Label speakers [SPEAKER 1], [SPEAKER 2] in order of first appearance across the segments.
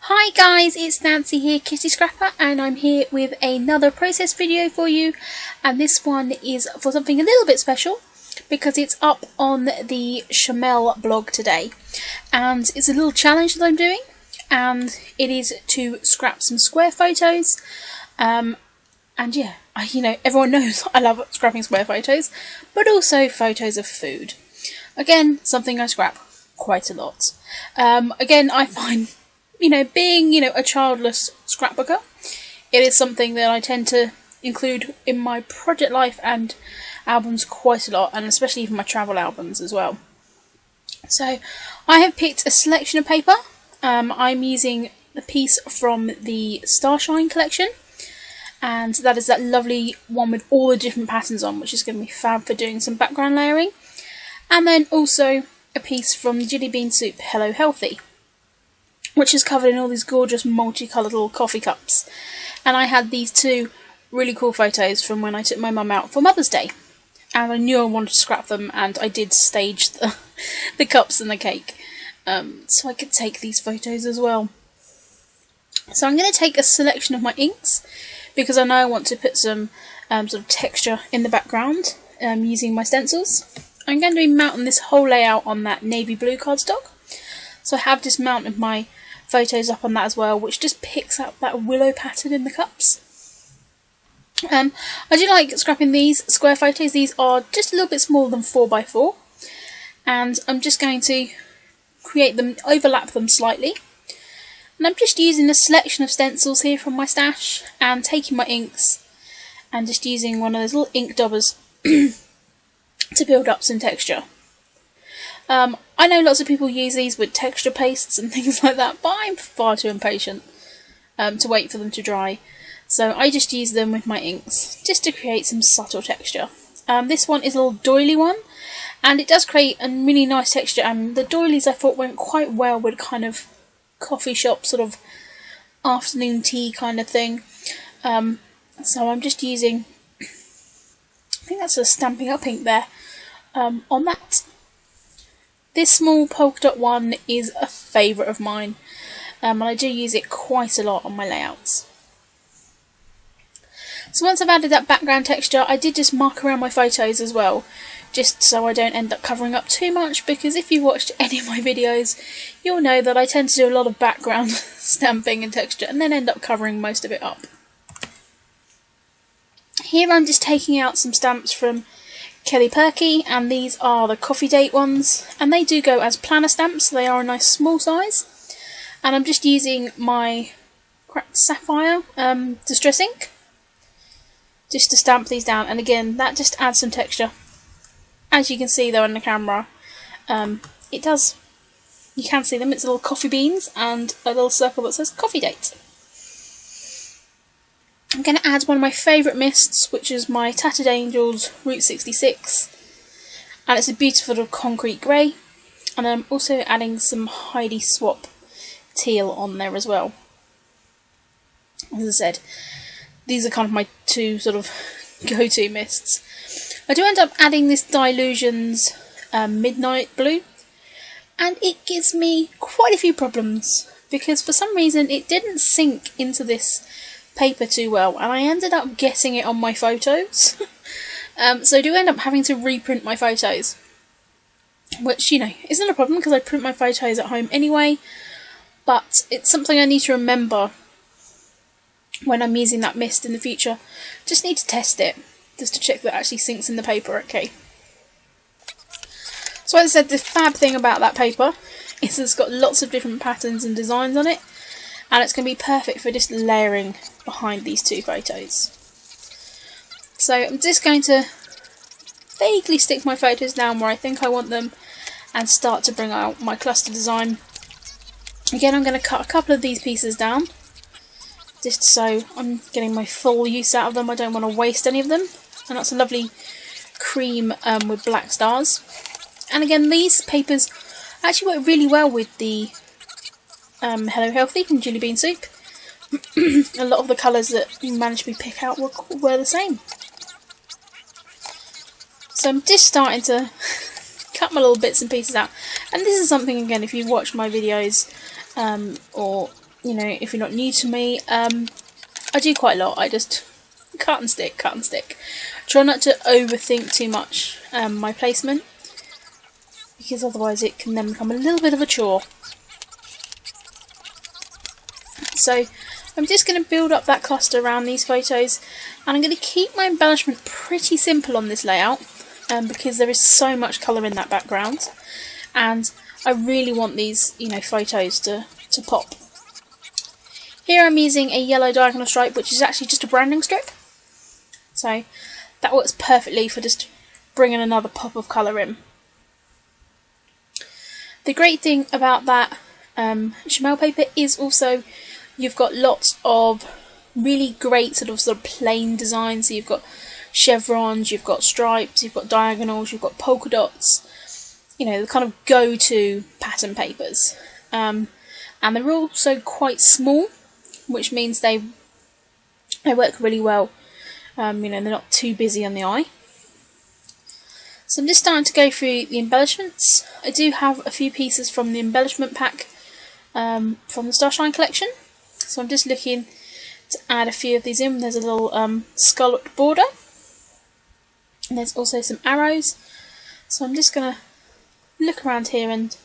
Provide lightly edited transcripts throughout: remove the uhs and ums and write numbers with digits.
[SPEAKER 1] Hi guys, it's Nancy here, Kitty Scrapper, and I'm here with another process video for you, and this one is for something a little bit special because it's up on the Shimelle blog today, and it's a little challenge that I'm doing, and it is to scrap some square photos, and yeah, everyone knows I love scrapping square photos, but also photos of food. Again, something I scrap quite a lot. Again, I find being, a childless scrapbooker, it is something that I tend to include in my project life and albums quite a lot, and especially for my travel albums as well. So I have picked a selection of paper. I'm using a piece from the Starshine collection, and that is that lovely one with all the different patterns on, which is going to be fab for doing some background layering. And then also a piece from the Jelly Bean Soup Hello Healthy, which is covered in all these gorgeous multicoloured little coffee cups. And I had these two really cool photos from when I took my mum out for Mother's Day, and I knew I wanted to scrap them, and I did stage the cups and the cake, so I could take these photos as well. So I'm going to take a selection of my inks, because I know I want to put some sort of texture in the background using my stencils. I'm going to be mounting this whole layout on that navy blue cardstock, so I have just mounted my photos up on that as well, which just picks up that willow pattern in the cups. I do like scrapping these square photos. These are just a little bit smaller than 4x4, and I'm just going to create them, overlap them slightly, and I'm just using a selection of stencils here from my stash, and taking my inks and just using one of those little ink daubers to build up some texture. I know lots of people use these with texture pastes and things like that, but I'm far too impatient to wait for them to dry. So I just use them with my inks, just to create some subtle texture. This one is a little doily one, and it does create a really nice texture, and the doilies I thought went quite well with kind of coffee shop sort of afternoon tea kind of thing. So I'm just using, I think that's a Stampin' Up ink there, on that. This small polka dot one is a favourite of mine, and I do use it quite a lot on my layouts. So once I've added that background texture, I did just mark around my photos as well, just so I don't end up covering up too much, because if you've watched any of my videos, you'll know that I tend to do a lot of background stamping and texture, and then end up covering most of it up. Here I'm just taking out some stamps from Kelly Perky, and these are the coffee date ones, and they do go as planner stamps, so they are a nice small size. And I'm just using my cracked sapphire distress ink just to stamp these down, and again that just adds some texture. As you can see though on the camera, it does, you can see them, it's little coffee beans and a little circle that says coffee date. I'm going to add one of my favourite mists, which is my Tattered Angels Route 66, and it's a beautiful little concrete grey, and I'm also adding some Heidi Swap teal on there as well. As I said, these are kind of my two sort of go-to mists. I do end up adding this Dylusions Midnight Blue, and it gives me quite a few problems, because for some reason it didn't sink into this paper too well, and I ended up getting it on my photos. So I do end up having to reprint my photos, which, isn't a problem because I print my photos at home anyway, but it's something I need to remember when I'm using that mist in the future. Just need to test it, just to check that it actually sinks in the paper okay. So as I said, the fab thing about that paper is it's got lots of different patterns and designs on it, and it's going to be perfect for just layering behind these two photos. So I'm just going to vaguely stick my photos down where I think I want them, and start to bring out my cluster design. Again, I'm going to cut a couple of these pieces down, just so I'm getting my full use out of them. I don't want to waste any of them. And that's a lovely cream with black stars. And again, these papers actually work really well with the Hello Healthy from Jelly Bean Soup. A lot of the colours that you managed to pick out were the same. So I'm just starting to cut my little bits and pieces out. And this is something, again, if you watch my videos or you know, if you're not new to me, I do quite a lot. I just cut and stick, cut and stick. Try not to overthink too much my placement, because otherwise it can then become a little bit of a chore. So I'm just going to build up that cluster around these photos, and I'm going to keep my embellishment pretty simple on this layout, because there is so much colour in that background, and I really want these, you know, photos to pop. Here I'm using a yellow diagonal stripe, which is actually just a branding strip, so that works perfectly for just bringing another pop of colour in. The great thing about that Shimelle paper is also you've got lots of really great sort of plain designs. So you've got chevrons, you've got stripes, you've got diagonals, you've got polka dots, you know, the kind of go-to pattern papers. And they're also quite small, which means they work really well. You know, they're not too busy on the eye. So I'm just starting to go through the embellishments. I do have a few pieces from the embellishment pack from the Starshine collection. So I'm just looking to add a few of these in. There's a little scalloped border. And there's also some arrows. So I'm just going to look around here and,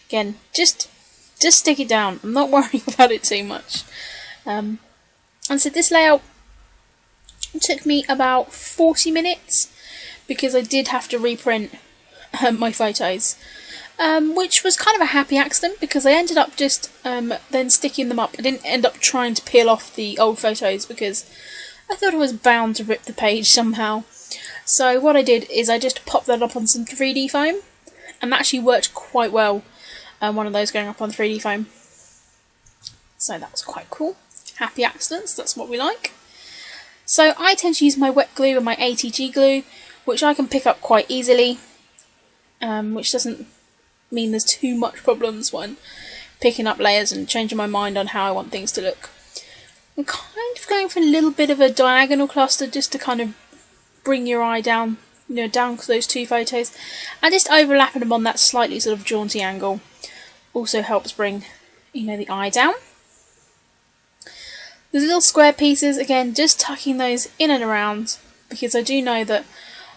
[SPEAKER 1] again, just stick it down. I'm not worrying about it too much. And so this layout took me about 40 minutes because I did have to reprint my photos, which was kind of a happy accident because I ended up just then sticking them up. I didn't end up trying to peel off the old photos because I thought I was bound to rip the page somehow. So what I did is I just popped that up on some 3D foam, and that actually worked quite well, one of those going up on 3D foam. So that was quite cool. Happy accidents, that's what we like. So I tend to use my wet glue and my ATG glue, which I can pick up quite easily, which doesn't mean there's too much problems when picking up layers and changing my mind on how I want things to look. I'm kind of going for a little bit of a diagonal cluster just to kind of bring your eye down, you know, down to those two photos, and just overlapping them on that slightly sort of jaunty angle also helps bring, you know, the eye down. The little square pieces, again, just tucking those in and around because I do know that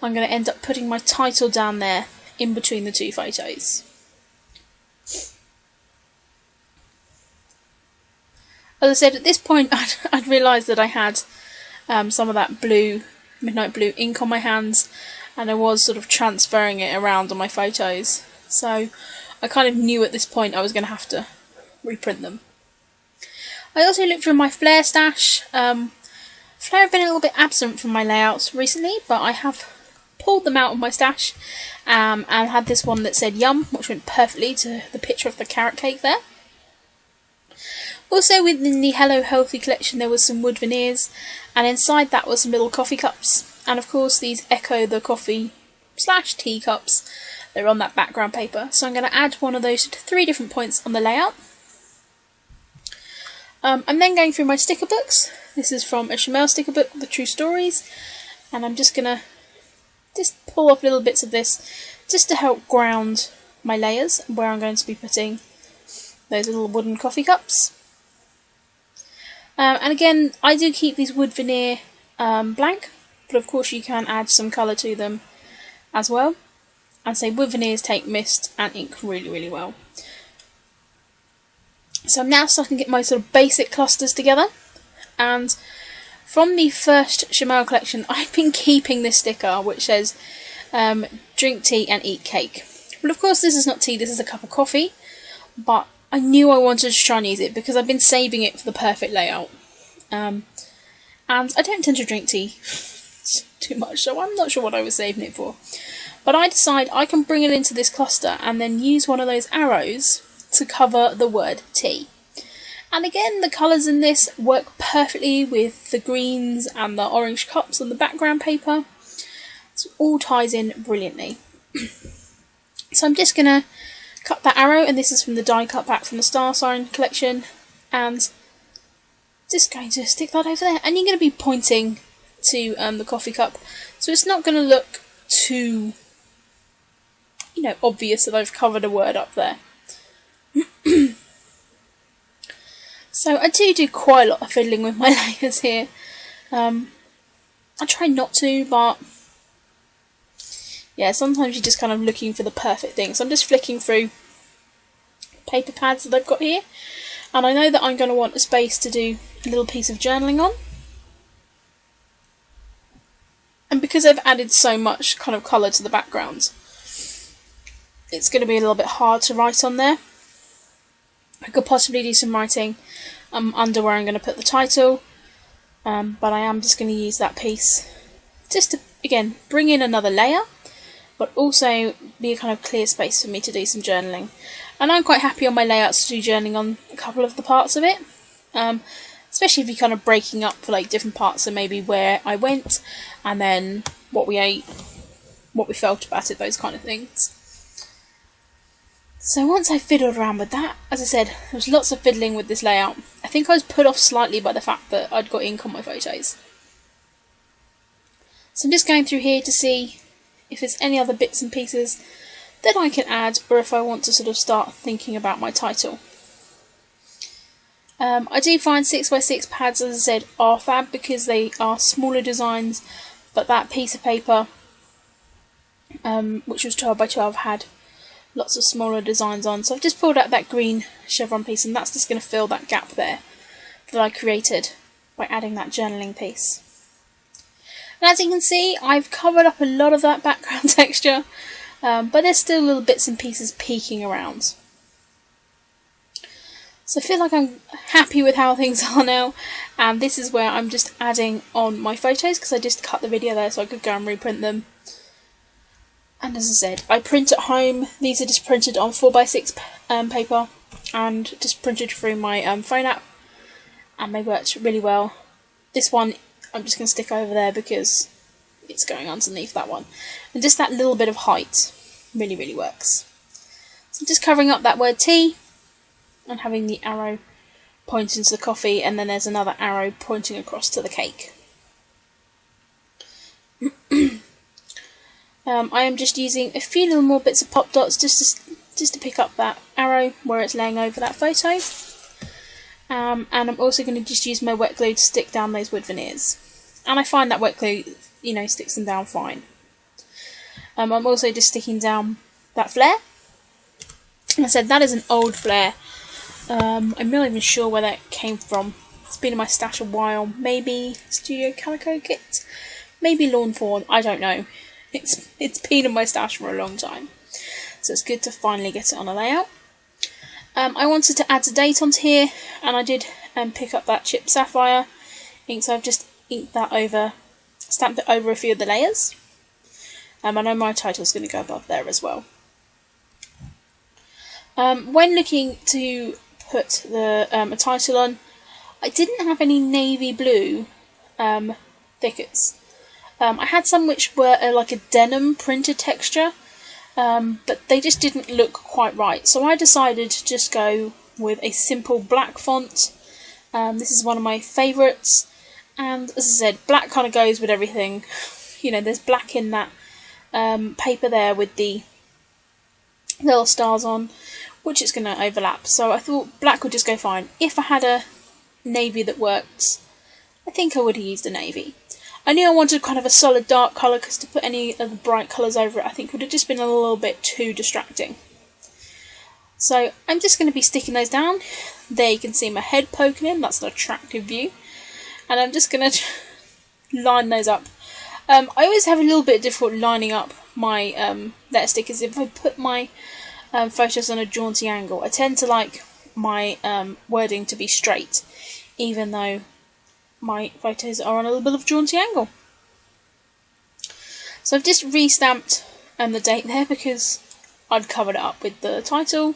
[SPEAKER 1] I'm going to end up putting my title down there in between the two photos. As I said, at this point I'd realised that I had some of that blue, midnight blue ink on my hands, and I was sort of transferring it around on my photos. So I kind of knew at this point I was going to have to reprint them. I also looked through my Flare stash. Flare have been a little bit absent from my layouts recently, but I have pulled them out of my stash and had this one that said yum, which went perfectly to the picture of the carrot cake there. Also within the Hello Healthy collection there was some wood veneers, and inside that was some little coffee cups, and of course these echo the coffee / tea cups. They're on that background paper, so I'm going to add one of those to 3 different points on the layout. I'm then going through my sticker books. This is from a Shimelle sticker book, The True Stories, and I'm just going to pull off little bits of this just to help ground my layers where I'm going to be putting those little wooden coffee cups. And again, I do keep these wood veneer blank, but of course you can add some colour to them as well. And say wood veneers take mist and ink really, really well. So I'm now starting to get my sort of basic clusters together, and from the first Shimelle collection I've been keeping this sticker which says drink tea and eat cake. Well, of course this is not tea, this is a cup of coffee, but I knew I wanted to try and use it because I've been saving it for the perfect layout. And I don't tend to drink tea too much, so I'm not sure what I was saving it for. But I decide I can bring it into this cluster and then use one of those arrows to cover the word tea. And again, the colours in this work perfectly with the greens and the orange cups on the background paper. So it all ties in brilliantly. So I'm just going to cut that arrow, and this is from the die cut pack from the Starshine collection, and just going to stick that over there. And you're going to be pointing to the coffee cup, so it's not going to look too, you know, obvious that I've covered a word up there. So I do quite a lot of fiddling with my layers here. I try not to, but yeah, sometimes you're just kind of looking for the perfect thing. So I'm just flicking through paper pads that I've got here, and I know that I'm going to want a space to do a little piece of journaling on. And because I've added so much kind of colour to the background, it's going to be a little bit hard to write on there. I could possibly do some writing under where I'm going to put the title, but I am just going to use that piece just to, again, bring in another layer, but also be a kind of clear space for me to do some journaling. And I'm quite happy on my layouts to do journaling on a couple of the parts of it, especially if you're kind of breaking up for like different parts, so maybe where I went, and then what we ate, what we felt about it, those kind of things. So once I fiddled around with that, as I said, there was lots of fiddling with this layout. I think I was put off slightly by the fact that I'd got ink on my photos. So I'm just going through here to see if there's any other bits and pieces that I can add, or if I want to sort of start thinking about my title. I do find 6x6 pads, as I said, are fab because they are smaller designs, but that piece of paper, which was 12x12, had lots of smaller designs on. So I've just pulled out that green chevron piece, and that's just going to fill that gap there that I created by adding that journaling piece. And as you can see, I've covered up a lot of that background texture, but there's still little bits and pieces peeking around. So I feel like I'm happy with how things are now, and this is where I'm just adding on my photos, because I just cut the video there so I could go and reprint them. And as I said, I print at home. These are just printed on 4x6 paper and just printed through my phone app, and they worked really well. This one I'm just going to stick over there because it's going underneath that one, and just that little bit of height really works. So just covering up that word tea and having the arrow pointing to the coffee, and then there's another arrow pointing across to the cake. I am just using a few little more bits of pop dots just to pick up that arrow where it's laying over that photo. And I'm also going to just use my wet glue to stick down those wood veneers. And I find that wet glue, you know, sticks them down fine. I'm also just sticking down that flare. And I said that is an old flare. I'm not even sure where that came from. It's been in my stash a while. Maybe Studio Calico kit, maybe Lawn Fawn, I don't know. It's been in my stash for a long time, so it's good to finally get it on a layout. I wanted to add a date onto here, and I did pick up that chipped sapphire ink, so I've just inked that over, stamped it over a few of the layers. I know my title's going to go above there as well. When looking to put the a title on, I didn't have any navy blue thickets. I had some which were like a denim printed texture, but they just didn't look quite right. So I decided to just go with a simple black font. This is one of my favourites, and as I said, black kind of goes with everything. You know, there's black in that paper there with the little stars on, which is going to overlap. So I thought black would just go fine. If I had a navy that works, I think I would have used a navy. I knew I wanted kind of a solid dark colour, because to put any of the bright colours over it I think would have just been a little bit too distracting. So I'm just going to be sticking those down. There you can see my head poking in, that's an attractive view. And I'm just going to line those up. I always have a little bit difficult lining up my letter stickers if I put my photos on a jaunty angle. I tend to like my wording to be straight, even though my photos are on a little bit of a jaunty angle. So I've just re-stamped the date there because I'd covered it up with the title.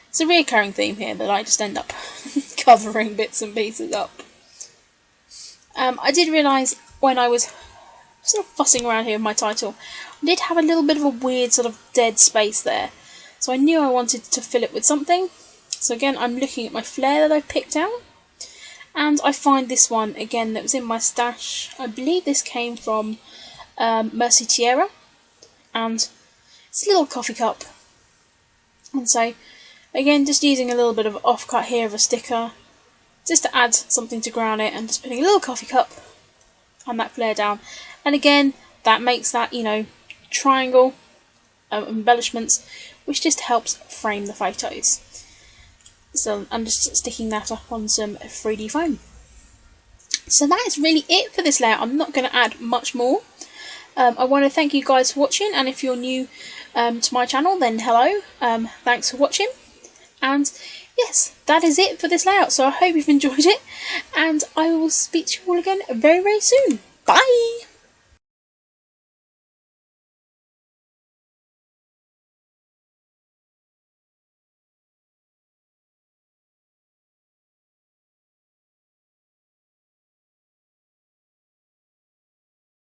[SPEAKER 1] It's a reoccurring theme here that I just end up covering bits and pieces up. I did realise when I was sort of fussing around here with my title, I did have a little bit of a weird sort of dead space there. So I knew I wanted to fill it with something. So again, I'm looking at my flare that I've picked out. And I find this one, again, that was in my stash. I believe this came from Mercy Tierra. And it's a little coffee cup. And so, again, just using a little bit of offcut here of a sticker just to add something to ground it, and just putting a little coffee cup and that flare down. And again, that makes that, you know, triangle embellishments, which just helps frame the photos. So I'm just sticking that up on some 3D foam. So that is really it for this layout. I'm not going to add much more. I want to thank you guys for watching, and if you're new to my channel, then hello. Thanks for watching. And yes, that is it for this layout. So I hope you've enjoyed it, and I will speak to you all again very, very soon. Bye!